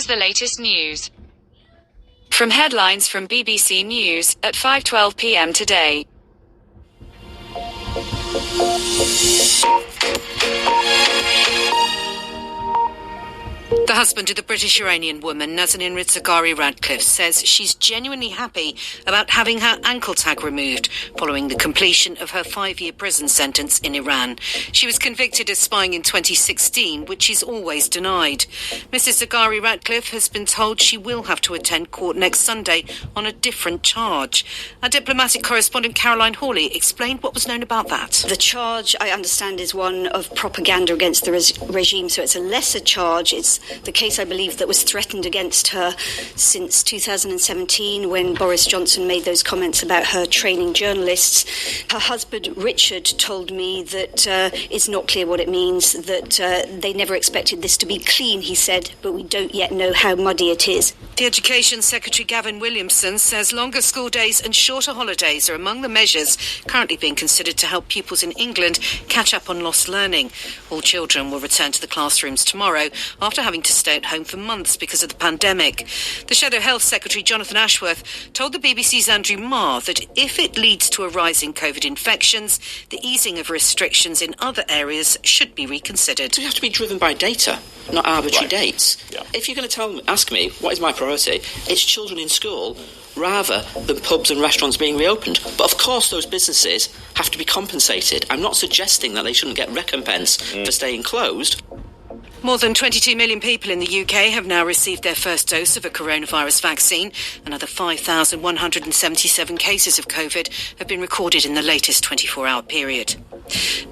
has the latest news. From headlines from BBC News at 5:12 p.m. today. The husband of the British-Iranian woman, Nazanin Zaghari-Ratcliffe, says she's genuinely happy about having her ankle tag removed following the completion of her 5-year prison sentence in Iran. She was convicted of spying in 2016, which she's always denied. Mrs. Zaghari-Ratcliffe has been told she will have to attend court next Sunday on a different charge. Our diplomatic correspondent Caroline Hawley explained what was known about that. The charge, I understand, is one of propaganda against the regime, so it's a lesser charge. It's the case, I believe, that was threatened against her since 2017 when Boris Johnson made those comments about her training journalists. Her husband, Richard, told me that it's not clear what it means, that they never expected this to be clean, he said, but we don't yet know how muddy it is. The Education Secretary Gavin Williamson says longer school days and shorter holidays are among the measures currently being considered to help pupils in England catch up on lost learning. All children will return to the classrooms tomorrow after having to stay at home for months because of the pandemic. The Shadow Health Secretary Jonathan Ashworth told the BBC's Andrew Marr that if it leads to a rise in COVID infections, the easing of restrictions in other areas should be reconsidered. You have to be driven by data, not arbitrary dates. Yeah. If you're going to ask me what is my priority, it's children in school rather than pubs and restaurants being reopened. But of course those businesses have to be compensated. I'm not suggesting that they shouldn't get recompense for staying closed. More than 22 million people in the UK have now received their first dose of a coronavirus vaccine. Another 5,177 cases of COVID have been recorded in the latest 24-hour period.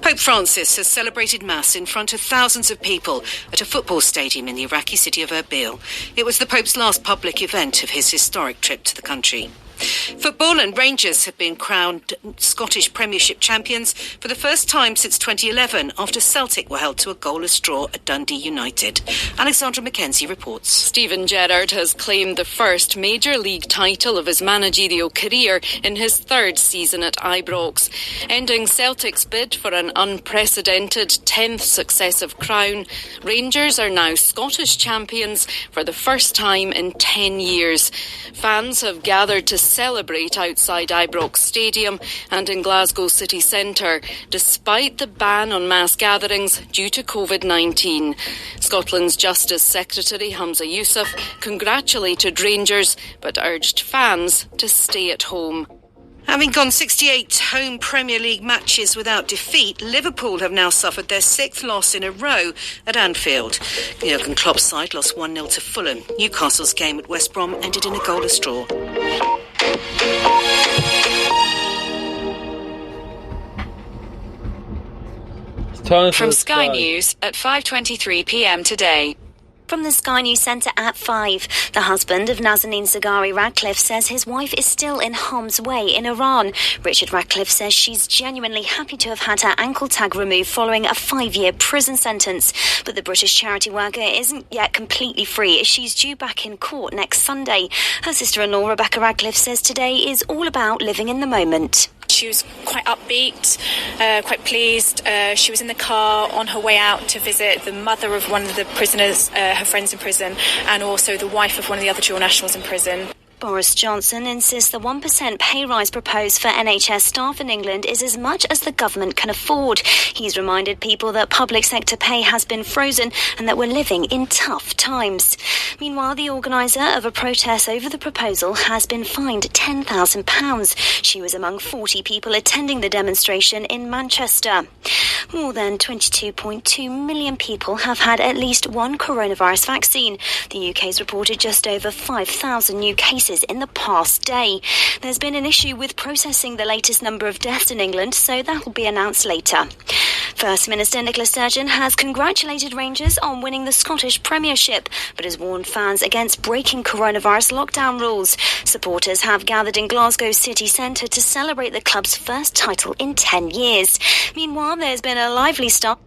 Pope Francis has celebrated Mass in front of thousands of people at a football stadium in the Iraqi city of Erbil. It was the Pope's last public event of his historic trip to the country. Football and Rangers have been crowned Scottish Premiership champions for the first time since 2011 after Celtic were held to a goalless draw at Dundee United. Alexandra Mackenzie reports. Steven Gerrard has claimed the first major league title of his managerial career in his third season at Ibrox. Ending Celtic's bid for an unprecedented 10th successive crown, Rangers are now Scottish champions for the first time in 10 years. Fans have gathered to celebrate outside Ibrox Stadium and in Glasgow city centre, despite the ban on mass gatherings due to COVID-19. Scotland's Justice Secretary Humza Yousaf congratulated Rangers but urged fans to stay at home. Having gone 68 home Premier League matches without defeat, Liverpool have now suffered their 6th loss in a row at Anfield. Jurgen Klopp's side lost 1-0 to Fulham. Newcastle's game at West Brom ended in a goalless draw. From Sky News at 5:23 p.m. today. From the Sky News Centre at 5, the husband of Nazanin Zaghari-Ratcliffe says his wife is still in harm's way in Iran. Richard Ratcliffe says she's genuinely happy to have had her ankle tag removed following a 5-year prison sentence. But the British charity worker isn't yet completely free as she's due back in court next Sunday. Her sister-in-law, Rebecca Ratcliffe, says today is all about living in the moment. She was quite upbeat, quite pleased. She was in the car on her way out to visit the mother of one of the prisoners, her friends in prison, and also the wife of one of the other dual nationals in prison. Boris Johnson insists the 1% pay rise proposed for NHS staff in England is as much as the government can afford. He's reminded people that public sector pay has been frozen and that we're living in tough times. Meanwhile, the organiser of a protest over the proposal has been fined £10,000. She was among 40 people attending the demonstration in Manchester. More than 22.2 million people have had at least one coronavirus vaccine. The UK's reported just over 5,000 new cases in the past day. There's been an issue with processing the latest number of deaths in England, so that will be announced later. First Minister Nicola Sturgeon has congratulated Rangers on winning the Scottish Premiership, but has warned fans against breaking coronavirus lockdown rules. Supporters have gathered in Glasgow city centre to celebrate the club's first title in 10 years. Meanwhile, there's been a lively start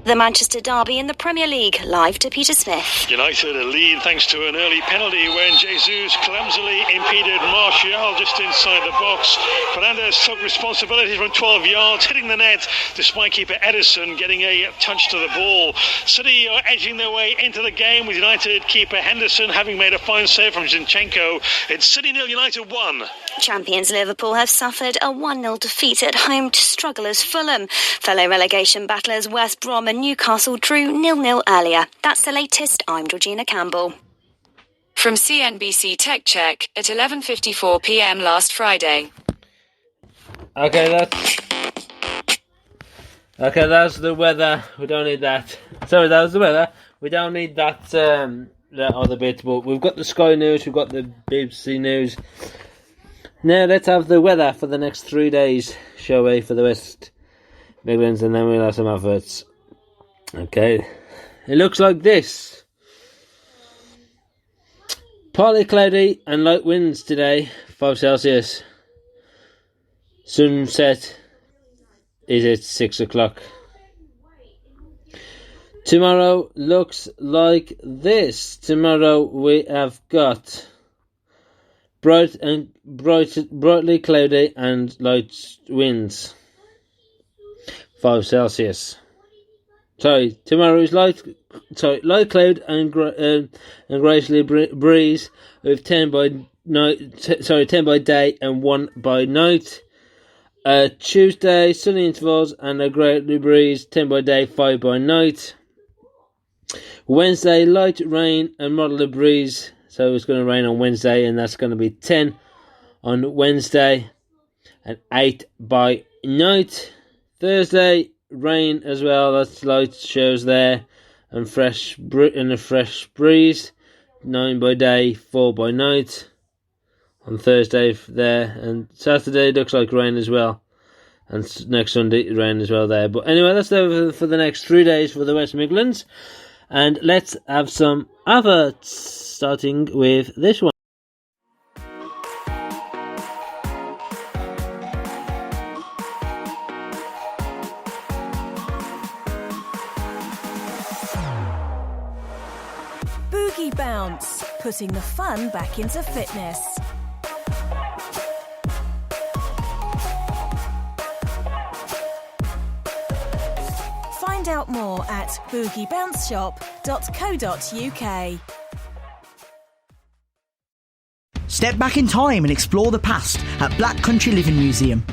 The Manchester derby in the Premier League, live to Peter Smith. United a lead thanks to an early penalty when Jesus clumsily impeded Martial just inside the box. Fernandes took responsibility from 12 yards, hitting the net despite keeper Edison getting a touch to the ball. City are edging their way into the game with United keeper Henderson having made a fine save from Zinchenko. It's City 0, United 1. Champions Liverpool have suffered a 1-0 defeat at home to strugglers Fulham. Fellow relegation battlers West Brom and Newcastle drew 0-0 earlier. That's the latest. I'm Georgina Campbell. From CNBC Tech Check at 11:54 p.m. last Friday. Okay, that's the weather. We don't need that. Sorry, that was the weather. We don't need that other bit. But we've got the Sky News. We've got the BBC News. Now let's have the weather for the next 3 days, shall we, for the West Midlands, and then we'll have some adverts. Okay, it looks like this. Partly cloudy and light winds today, 5 Celsius. Sunset is at 6 o'clock. Tomorrow looks like this. Tomorrow we have got brightly cloudy and light winds, 5 Celsius. Tomorrow is light cloud and gradually breeze with 10 by day and 1 by night. Tuesday, sunny intervals and a gradually breeze, 10 by day, 5 by night. Wednesday, light rain and moderate breeze. So it's going to rain on Wednesday, and that's going to be 10 on Wednesday and 8 by night. Thursday, rain as well. That's light shows there, and a fresh breeze, 9 by day, 4 by night on Thursday there. And Saturday looks like rain as well, and next Sunday rain as well there. But anyway, that's there for the next 3 days for the West Midlands. And let's have some adverts, starting with this one. Boogie Bounce, putting the fun back into fitness. Find out more at boogiebounceshop.co.uk. Step back in time and explore the past at Black Country Living Museum.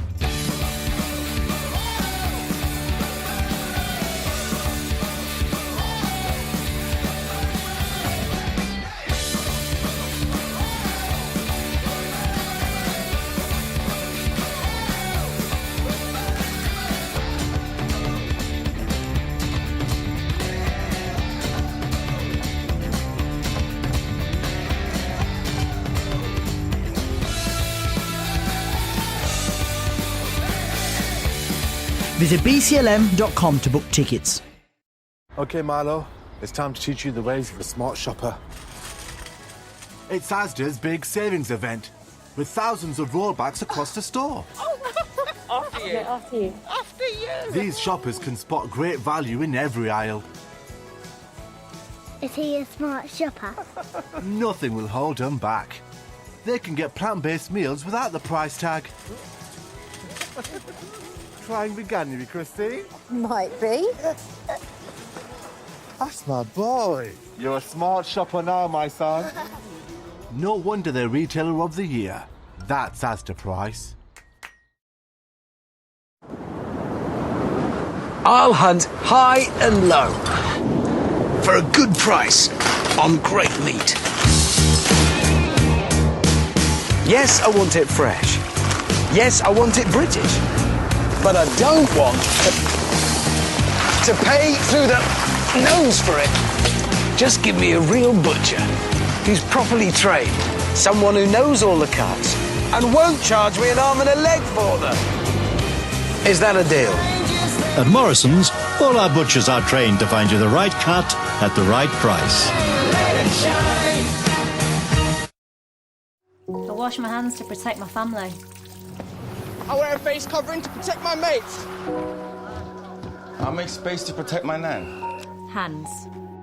Visit bclm.com to book tickets. Okay, Milo, it's time to teach you the ways of a smart shopper. It's Asda's big savings event, with thousands of rollbacks across the store. After you. Okay, after you. After you. These shoppers can spot great value in every aisle. Is he a smart shopper? Nothing will hold them back. They can get plant-based meals without the price tag. Trying veganuary, Christine? Might be. That's my boy. You're a smart shopper now, my son. No wonder they're Retailer of the Year. That's Asda Price. I'll hunt high and low for a good price on great meat. Yes, I want it fresh. Yes, I want it British. But I don't want to pay through the nose for it. Just give me a real butcher who's properly trained, someone who knows all the cuts and won't charge me an arm and a leg for them. Is that a deal? At Morrison's, all our butchers are trained to find you the right cut at the right price. I wash my hands to protect my family. I wear a face covering to protect my mates. I make space to protect my nan. Hands.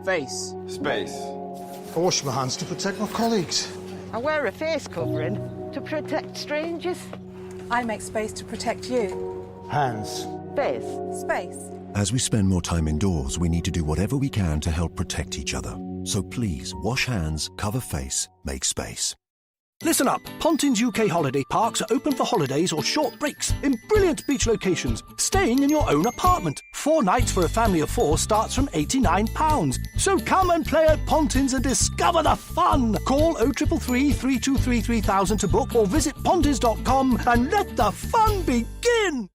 Face. Space. I wash my hands to protect my colleagues. I wear a face covering to protect strangers. I make space to protect you. Hands. Face. Space. As we spend more time indoors, we need to do whatever we can to help protect each other. So please, wash hands, cover face, make space. Listen up. Pontins UK Holiday Parks are open for holidays or short breaks in brilliant beach locations, staying in your own apartment. 4 nights for a family of 4 starts from £89. So come and play at Pontins and discover the fun. Call 0333 323 3000 to book or visit pontins.com and let the fun begin.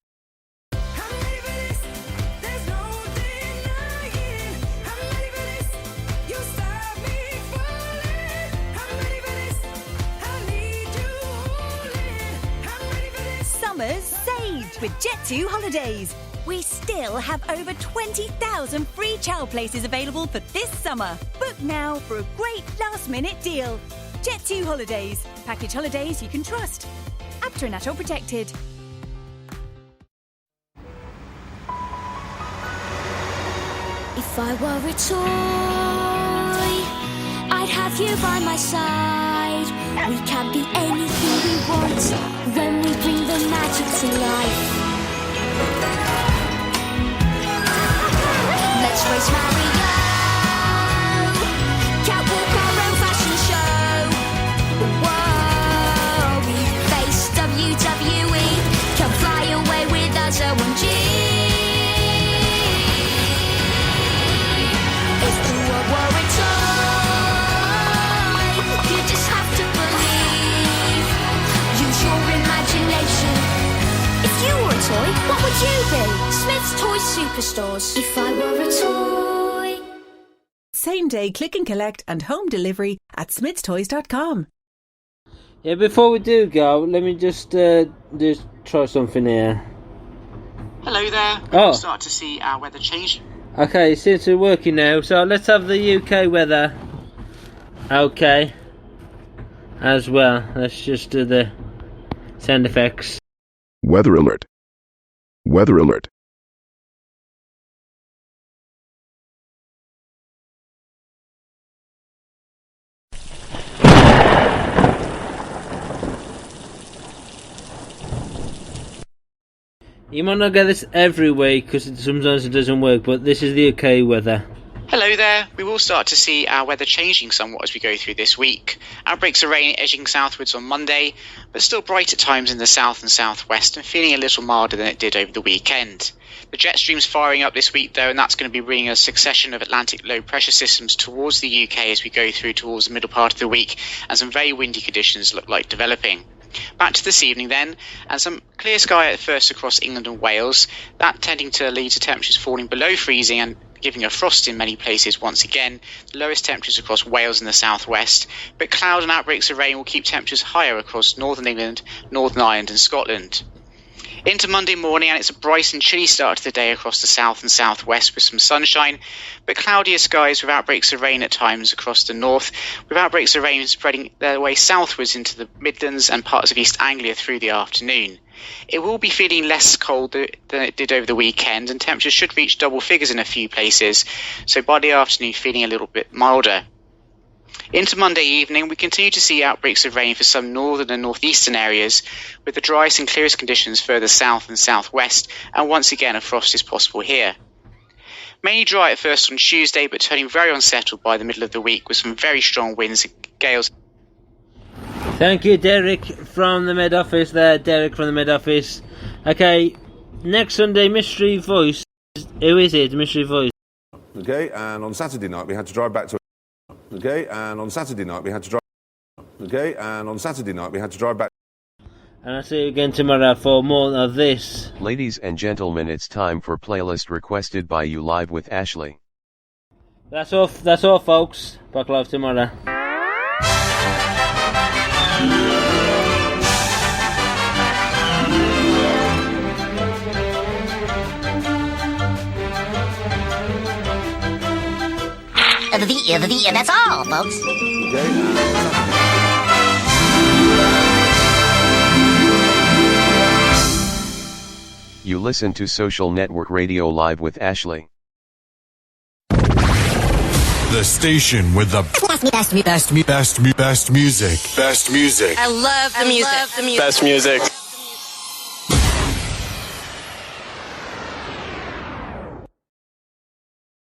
Summer's saved with Jet2 Holidays. We still have over 20,000 free child places available for this summer. Book now for a great last-minute deal. Jet2 Holidays. Package holidays you can trust. After National Protected. If I were a toy, I'd have you by my side. We can be anything we want when we bring the magic to life. Let's race Mario, catwalk our own fashion show. Whoa, we face WWE, can fly away with us, OMG. If the world were a toy, you just have to believe. Use your imagination. If you were a toy, what would you be? Smith's Toy Superstores. If I were a toy. Same day click and collect and home delivery at smithstoys.com. Yeah, before we do go, let me just try something here. Hello there. Oh. We'll start to see our weather change. Okay, it seems to be working now. So let's have the UK weather. Okay. As well. Let's just do the sound effects. Weather alert. Weather alert. You might not get this every week because sometimes it doesn't work, but this is the UK weather. Hello there. We will start to see our weather changing somewhat as we go through this week. Outbreaks of rain edging southwards on Monday, but still bright at times in the south and southwest and feeling a little milder than it did over the weekend. The jet stream's firing up this week though, and that's going to be bringing a succession of Atlantic low pressure systems towards the UK as we go through towards the middle part of the week, and some very windy conditions look like developing. Back to this evening then, and some clear sky at first across England and Wales, that tending to lead to temperatures falling below freezing and giving a frost in many places once again. The lowest temperatures across Wales and the southwest, but cloud and outbreaks of rain will keep temperatures higher across northern England, Northern Ireland and Scotland. Into Monday morning, and it's a bright and chilly start to the day across the south and southwest with some sunshine, but cloudier skies with outbreaks of rain at times across the north, with outbreaks of rain spreading their way southwards into the Midlands and parts of East Anglia through the afternoon. It will be feeling less cold than it did over the weekend, and temperatures should reach double figures in a few places, so by the afternoon feeling a little bit milder. Into Monday evening, we continue to see outbreaks of rain for some northern and northeastern areas, with the driest and clearest conditions further south and southwest, and once again a frost is possible here. Mainly dry at first on Tuesday, but turning very unsettled by the middle of the week with some very strong winds and gales. Thank you, Derek from the Med Office there. Derek from the Med Office. Okay, next Sunday, Mystery Voice. Who is it, Mystery Voice? Okay, and on Saturday night we had to drive back to... Okay, and on Saturday night we had to drive... Okay, and on Saturday night we had to drive back... And I'll see you again tomorrow for more of this. Ladies and gentlemen, it's time for playlist requested by you live with Ashley. That's all, folks. Back live tomorrow. That's all, folks. You listen to Social Network Radio Live with Ashley. The station with the best music. Best music. I love the music. Best music.